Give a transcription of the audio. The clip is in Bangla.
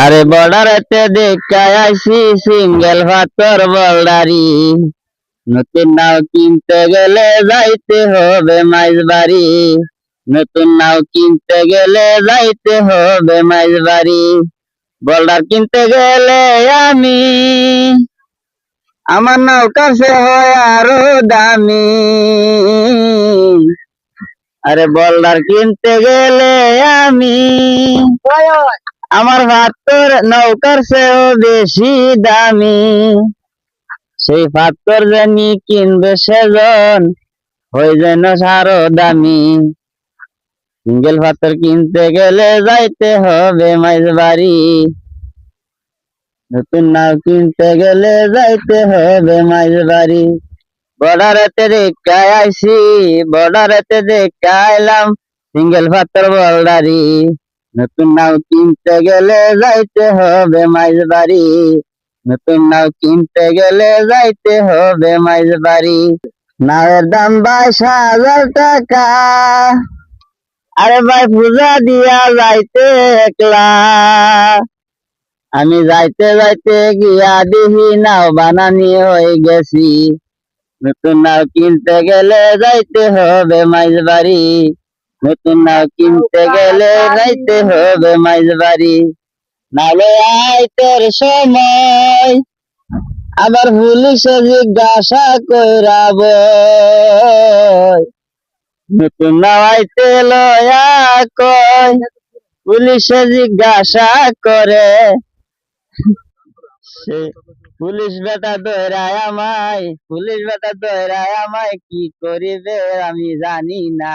আরে বর্ডারেতে দেখায় আইছি সিঙ্গেল ভাতর বলদারি, নতুন নাও কিনতে গেলে যাইতে হবে মাইজ বাড়ি, নতুন নাও কিনতে গেলে যাইতে হবে মাইজ বাড়ি। বলদার কিনতে গেলে আমি আমার নাও কাছে হয় আরো দামি। আরে বলদার কিনতে গেলে আমি আমার ভাতর নৌকার চেয়েও বেশি দামি। সেই পাথর জানি কিনবে সেজন হয়ে যেন সারো দামি। সিঙ্গেল পাথর কিনতে গেলে যাইতে হবে মাইজ বাড়ি, নতুন নাও কিনতে গেলে যাইতে হবে মাইজ বাড়ি। বর্ডারেতে দেখায় আইছি, বর্ডারেতে দেখাইলাম সিঙ্গেল পাথর বলদারি, নতুন নাও কিনতে গেলে যাইতে হবে মাইজ বাড়ি, নতুন নাও কিনতে গেলে যাইতে হবে মাইজ বাড়ি। নাওয়ের দাম 22,000 টাকা, আরে ভাই পূজা দিয়া যাইতে একলা। আমি যাইতে যাইতে গিয়া দিহি নাও বানানি হয়ে গেছি, নতুন নাও কিনতে গেলে যাইতে হবে মাইজ বাড়ি, নতুন নাও কিনতে গেলে যাইতে হবে মাইজ বাড়ি। নালে আইতের সময় আবার পুলিশে জিজ্ঞাসা কইরাব, নতুন নাও আইতে লয়া কয় পুলিশে জিজ্ঞাসা করে। সে পুলিশ বেটা দৌড়ায় আমায়, পুলিশ বেটা দৌড়ায় আমায় কি করিবে আমি জানি না।